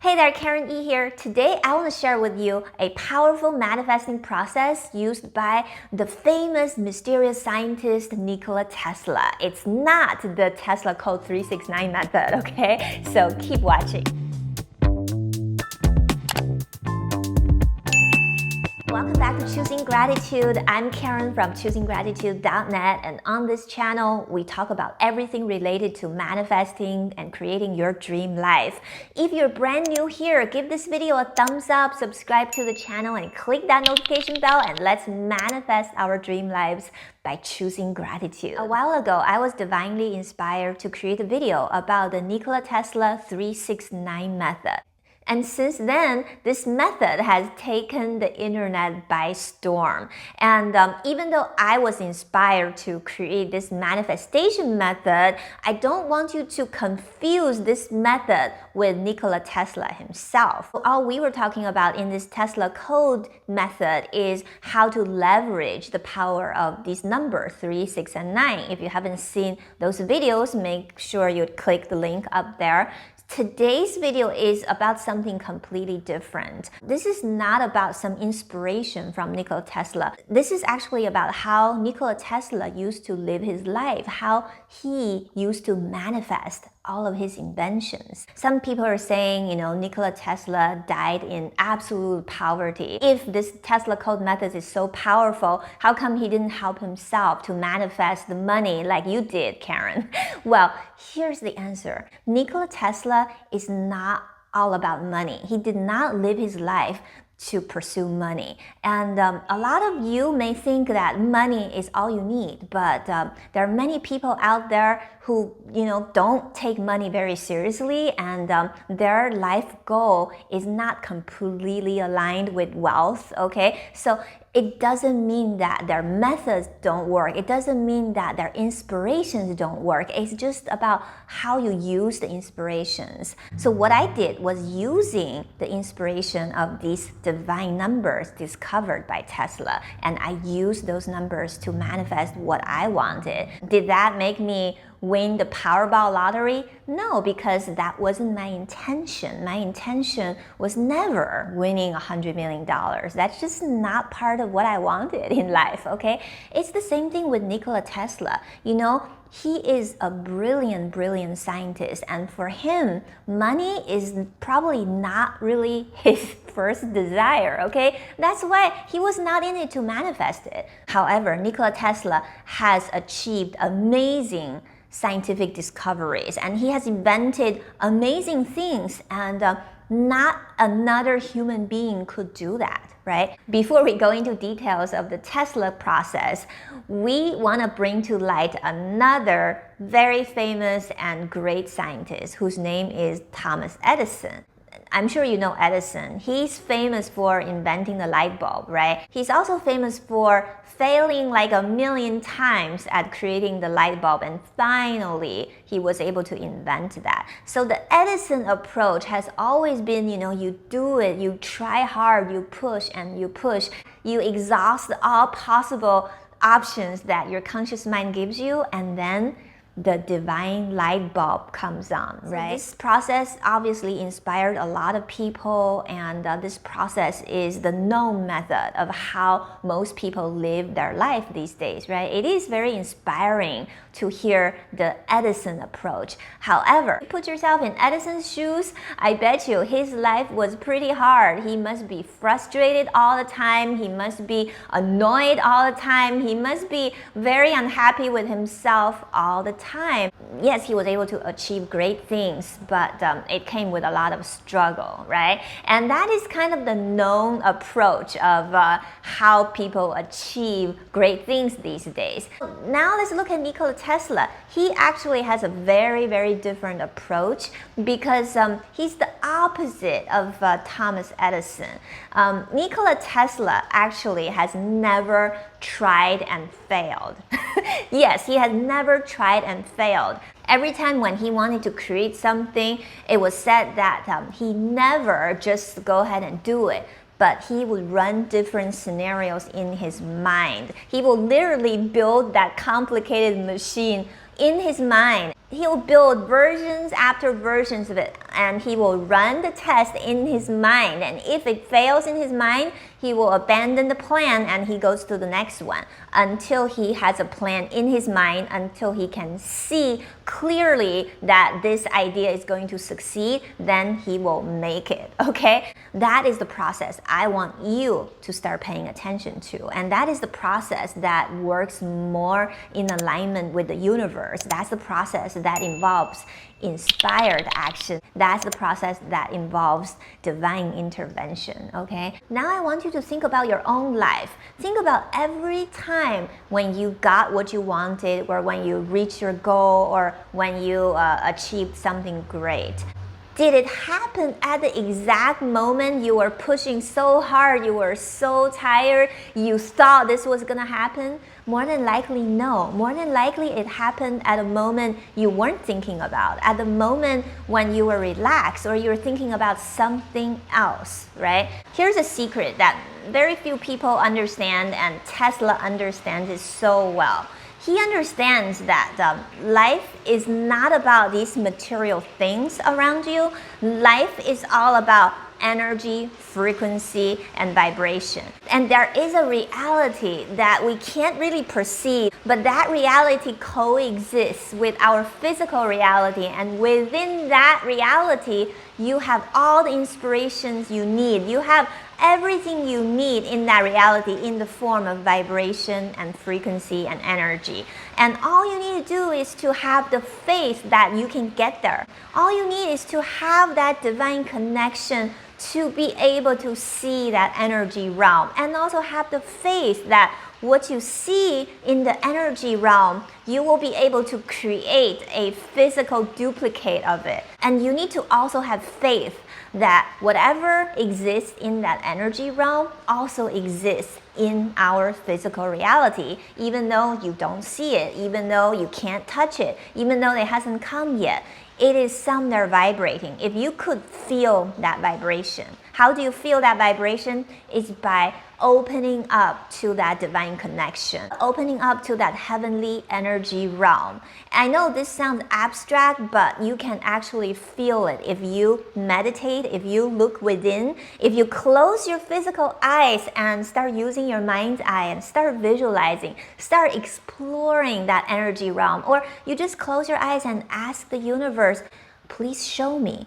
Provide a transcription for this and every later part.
Hey there, Karen E here. Today I want to share with you a powerful manifesting process used by the famous mysterious scientist Nikola Tesla. It's not the Tesla Code 369 method, okay? So keep watching. Welcome back to Choosing Gratitude. I'm Karen from ChoosingGratitude.net, and on this channel, we talk about everything related to manifesting and creating your dream life. If you're brand new here, give this video a thumbs up, subscribe to the channel, and click that notification bell, and let's manifest our dream lives by choosing gratitude. A while ago, I was divinely inspired to create a video about the Nikola Tesla 369 method. And since then, this method has taken the internet by storm. And even though I was inspired to create this manifestation method, I don't want you to confuse this method with Nikola Tesla himself. All we were talking about in this Tesla code method is how to leverage the power of these numbers, 3, 6, and 9. If you haven't seen those videos, make sure you click the link up there. Today's video is about something completely different. This is not about some inspiration from Nikola Tesla. This is actually about how Nikola Tesla used to live his life, how he used to manifest all of his inventions. Some people are saying, Nikola Tesla died in absolute poverty. If this Tesla code method is so powerful, how come he didn't help himself to manifest the money like you did, Karen? Well, here's the answer. Nikola Tesla is not all about money. He did not live his life to pursue money. And a lot of you may think that money is all you need, but there are many people out there who, don't take money very seriously, and their life goal is not completely aligned with wealth, okay? So it doesn't mean that their methods don't work. It doesn't mean that their inspirations don't work. It's just about how you use the inspirations. So what I did was using the inspiration of these divine numbers discovered by Tesla, and I used those numbers to manifest what I wanted. Did that make me win the Powerball lottery? No, because that wasn't my intention. My intention was never winning $100 million. That's just not part of what I wanted in life, okay? It's the same thing with Nikola Tesla. He is a brilliant, brilliant scientist, and for him, money is probably not really his first desire, okay? That's why he was not in it to manifest it. However, Nikola Tesla has achieved amazing scientific discoveries, and he has invented amazing things, and not another human being could do that, right? Before we go into details of the Tesla process, we want to bring to light another very famous and great scientist whose name is Thomas Edison. I'm sure you know Edison. He's famous for inventing the light bulb, right? He's also famous for failing like 1,000,000 times at creating the light bulb, and finally he was able to invent that. So the Edison approach has always been, you do it, you try hard, you push and you push, you exhaust all possible options that your conscious mind gives you, and then the divine light bulb comes on, right? So this process obviously inspired a lot of people, and this process is the known method of how most people live their life these days, right? It is very inspiring to hear the Edison approach. However, put yourself in Edison's shoes, I bet you his life was pretty hard. He must be frustrated all the time. He must be annoyed all the time. He must be very unhappy with himself all the time. Yes, he was able to achieve great things, but it came with a lot of struggle, right? And that is kind of the known approach of how people achieve great things these days. Now let's look at Nikola Tesla. He actually has a very, very different approach because he's the opposite of Thomas Edison. Nikola Tesla actually has never tried and failed. Yes, he has never tried and failed. Every time when he wanted to create something, it was said that he never just go ahead and do it, but he would run different scenarios in his mind. He will literally build that complicated machine in his mind. He'll build versions after versions of it. and he will run the test in his mind. And if it fails in his mind, he will abandon the plan and he goes to the next one until he has a plan in his mind, until he can see clearly that this idea is going to succeed, then he will make it, okay? That is the process I want you to start paying attention to. And that is the process that works more in alignment with the universe. That's the process that involves inspired action. That's the process that involves divine intervention, okay? Now I want you to think about your own life. Think about every time when you got what you wanted, or when you reached your goal, or when you achieved something great. Did it happen at the exact moment you were pushing so hard, you were so tired, you thought this was gonna happen? More than likely, no. More than likely, it happened at a moment you weren't thinking about, at the moment when you were relaxed or you were thinking about something else, right? Here's a secret that very few people understand, and Tesla understands it so well. He understands that life is not about these material things around you. Life is all about energy, frequency, and vibration. And there is a reality that we can't really perceive, but that reality coexists with our physical reality. And within that reality, you have all the inspirations you need. You have everything you need in that reality in the form of vibration and frequency and energy. And all you need to do is to have the faith that you can get there. All you need is to have that divine connection to be able to see that energy realm, and also have the faith that what you see in the energy realm, you will be able to create a physical duplicate of it. And you need to also have faith that whatever exists in that energy realm also exists in our physical reality, even though you don't see it, even though you can't touch it, even though it hasn't come yet. It is somewhere vibrating. If you could feel that vibration, how do you feel that vibration? It's by opening up to that divine connection, opening up to that heavenly energy realm. I know this sounds abstract, but you can actually feel it if you meditate, if you look within, if you close your physical eyes and start using your mind's eye and start visualizing, start exploring that energy realm, or you just close your eyes and ask the universe, please show me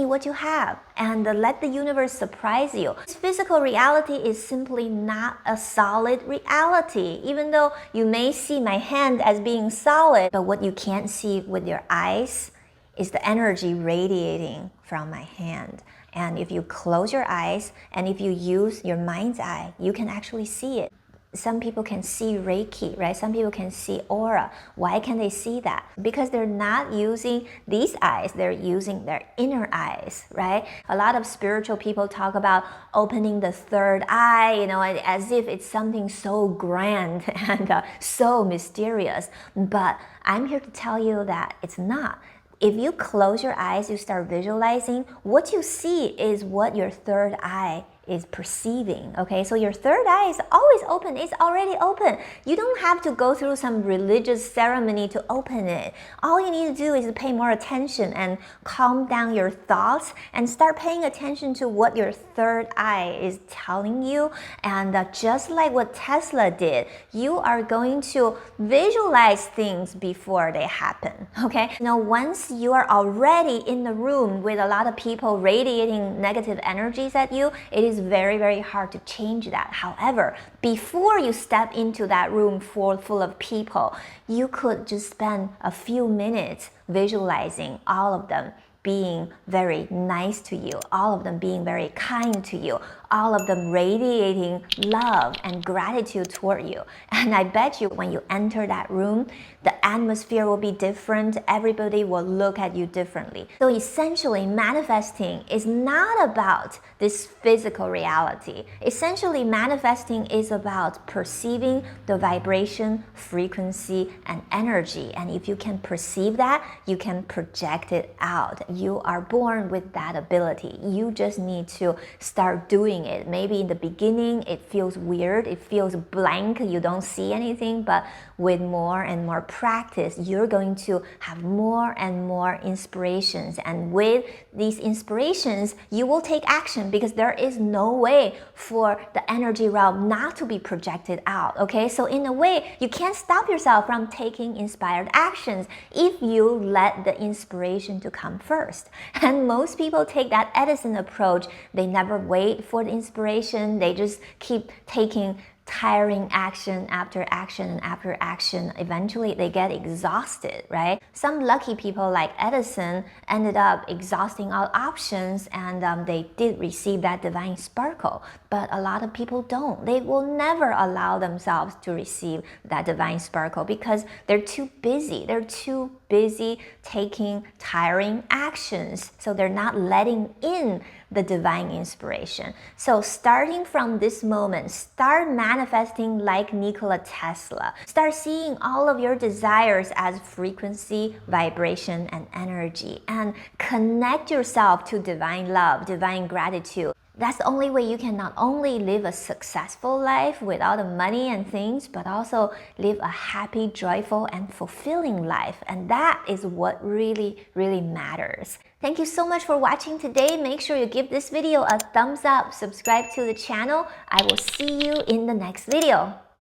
what you have, and let the universe surprise you. This physical reality is simply not a solid reality. Even though you may see my hand as being solid, but what you can't see with your eyes is the energy radiating from my hand. And if you close your eyes and if you use your mind's eye, you can actually see it. Some people can see Reiki, right? Some people can see aura. Why can they see that? Because they're not using these eyes, they're using their inner eyes, right? A lot of spiritual people talk about opening the third eye, as if it's something so grand and so mysterious. But I'm here to tell you that it's not. If you close your eyes, you start visualizing, what you see is what your third eye is perceiving, okay? So your third eye is always open. It's already open. You don't have to go through some religious ceremony to open it. All you need to do is pay more attention and calm down your thoughts and start paying attention to what your third eye is telling you. And just like what Tesla did, you are going to visualize things before they happen, okay? Now, once you are already in the room with a lot of people radiating negative energies at you, it is very, very hard to change that. However, before you step into that room full of people, you could just spend a few minutes visualizing all of them being very nice to you, all of them being very kind to you, all of them radiating love and gratitude toward you. And I bet you when you enter that room, the atmosphere will be different. Everybody will look at you differently. So essentially, manifesting is not about this physical reality. Essentially, manifesting is about perceiving the vibration, frequency, and energy. And if you can perceive that, you can project it out. You are born with that ability. You just need to start doing doing it. Maybe in the beginning it feels weird, it feels blank, you don't see anything, but with more and more practice, you're going to have more and more inspirations. And with these inspirations, you will take action because there is no way for the energy realm not to be projected out, okay? So in a way, you can't stop yourself from taking inspired actions if you let the inspiration to come first. And most people take that Edison approach. They never wait for the inspiration. They just keep taking tiring action after action and after action. Eventually they get exhausted, right? Some lucky people like Edison ended up exhausting all options, and they did receive that divine sparkle. But a lot of people don't. They will never allow themselves to receive that divine sparkle because they're too busy. They're too busy taking tiring actions. So they're not letting in the divine inspiration. So starting from this moment, start manifesting like Nikola Tesla. Start seeing all of your desires as frequency, vibration, and energy, and connect yourself to divine love, divine gratitude. That's the only way you can not only live a successful life with all the money and things, but also live a happy, joyful, and fulfilling life. And that is what really, really matters. Thank you so much for watching today. Make sure you give this video a thumbs up, subscribe to the channel. I will see you in the next video.